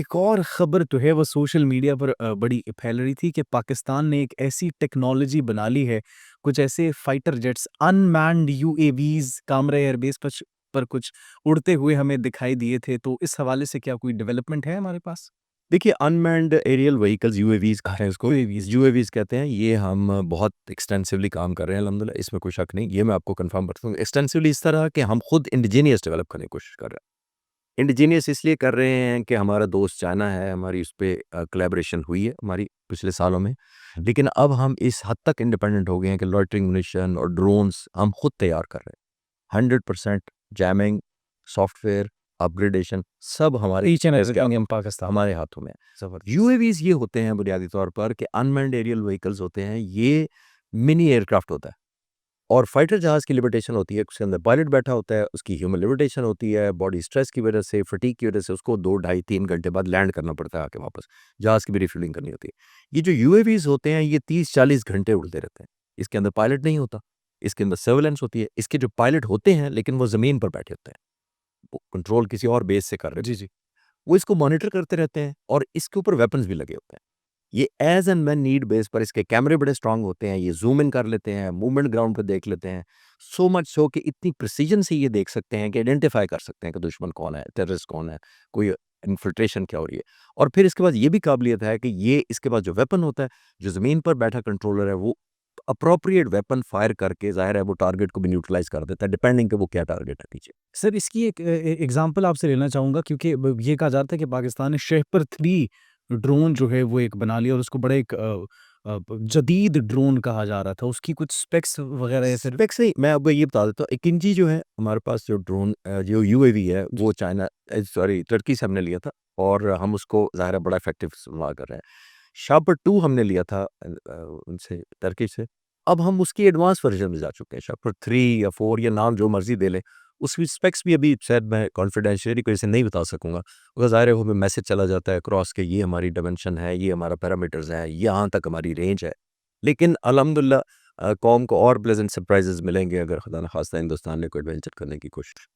ایک اور خبر جو ہے وہ سوشل میڈیا پر بڑی پھیل رہی تھی کہ پاکستان نے ایک ایسی ٹیکنالوجی بنا لی ہے، کچھ ایسے fighter jets unmanned UAVs Kamra air base پر کچھ اڑتے ہوئے ہمیں دکھائی دیے تھے، تو اس حوالے سے کیا کوئی ڈیولپمنٹ ہے ہمارے پاس؟ دیکھیے انمینڈ ایریل وہیکلز یو اے ویز کہتے ہیں اس کو، یو اے ویز یو اے ویز کہتے ہیں. یہ ہم بہت ایکسٹینسولی کام کر رہے ہیں الحمدللہ، اس میں کوئی شک نہیں. یہ میں آپ کو کنفرم کرتا ہوں ایکسٹینسولی اس طرح کہ ہم خود انڈیجینیس ڈیولپ کرنے کی کوشش کر رہے ہیں. انڈیجینیس اس لیے کر رہے ہیں کہ ہمارا دوست چائنا ہے، ہماری اس پہ کولیبریشن ہوئی ہے ہماری پچھلے سالوں میں. لیکن اب ہم اس حد تک انڈیپینڈنٹ ہو گئے ہیں کہ لوٹرنگ منیشن اور ڈرونز ہم خود تیار کر رہے ہیں. 100% جیمنگ، سافٹ ویئر، اپگریڈیشن سب ہمارے each and everything in Pakistan. ہمارے ہاتھوں میں. زبردست. یو اے ویز یہ ہوتے ہیں بنیادی طور پر کہ انمینڈ ایریل وہیکلز ہوتے ہیں. یہ منی ایئر کرافٹ ہوتا ہے اور فائٹر جہاز کی لمیٹیشن ہوتی ہے، اس کے اندر پائلٹ بیٹھا ہوتا ہے، اس کی ہیومن لمیٹیشن ہوتی ہے، باڈی سٹریس کی وجہ سے، فٹیگ کی وجہ سے اس کو 2 ڈھائی 3 گھنٹے بعد لینڈ کرنا پڑتا ہے، آ کے واپس جہاز کی بھی ریفیلنگ کرنی ہوتی ہے. یہ جو یو اے ویز ہوتے ہیں یہ 30-40 گھنٹے اڑتے رہتے ہیں. اس کے اندر پائلٹ نہیں ہوتا، اس کے اندر سرویلنس ہوتی ہے. اس کے جو پائلٹ ہوتے ہیں لیکن وہ زمین پر بیٹھے ہوتے ہیں، وہ کنٹرول کسی اور بیس سے کر رہے جی ہوتے ہیں. جی. وہ اس کو مانیٹر کرتے رہتے ہیں اور اس کے اوپر ویپنز بھی لگے ہوتے ہیں. یہ ایز اینڈ وین نیڈ بیس پر اس کے کیمرے بڑے اسٹرانگ ہوتے ہیں. یہ زوم ان کر لیتے ہیں، موومنٹ گراؤنڈ پہ دیکھ لیتے ہیں. سو مچ سو کہ اتنی پریسیجن سے یہ دیکھ سکتے ہیں کہ آئیڈینٹیفائی کر سکتے ہیں کہ دشمن کون ہے، ٹیررسٹ کون ہے، کوئی انفلٹریشن کیا ہو رہی ہے. اور پھر اس کے بعد یہ بھی قابلیت ہے کہ یہ اس کے بعد جو ویپن ہوتا ہے، جو زمین پر بیٹھا کنٹرولر ہے، وہ اپروپریٹ ویپن فائر کر کے ظاہر ہے وہ ٹارگیٹ کو بھی نیوٹرلائز کر دیتا ہے، ڈیپینڈنگ کہ وہ کیا ٹارگیٹ ہے پیچھے. سر اس کی ایک ایگزامپل آپ سے لینا چاہوں گا، کیونکہ یہ کہا جاتا ہے کہ پاکستان نے شہپر 3 ڈرون جو ہے وہ ایک بنا لیا اور اس کو بڑے ایک جدید ڈرون کہا جا رہا تھا. اس کی کچھ سپیکس وغیرہ ہے سر؟ اسپیکس نہیں، میں اب یہ بتا دیتا ہوں. ایک انجی جو ہے ہمارے پاس جو ڈرون جو یو اے وی ہے جی. وہ چائنا سوری ترکی سے ہم نے لیا تھا اور ہم اس کو ظاہر ہے بڑا افیکٹو استعمال کر رہے ہیں. شاپر 2 ہم نے لیا تھا ان سے، ترکی سے. اب ہم اس کی ایڈوانس ورژن میں جا چکے ہیں. شاپر 3 یا 4 یا نام جو مرضی دے لیں، اس کی اسپیکس بھی ابھی شاید میں کانفیڈینشیلی کوئی سے نہیں بتا سکوں گا، کیونکہ ظاہر ہے وہ میسج چلا جاتا ہے کراس کہ یہ ہماری ڈائمینشن ہے، یہ ہمارا پیرامیٹرز ہیں، یہاں تک ہماری رینج ہے. لیکن الحمدللہ قوم کو اور پلیزنٹ سرپرائزز ملیں گے اگر خدا نخواستہ ہندوستان نے کوئی ایڈونچر کرنے کی کوشش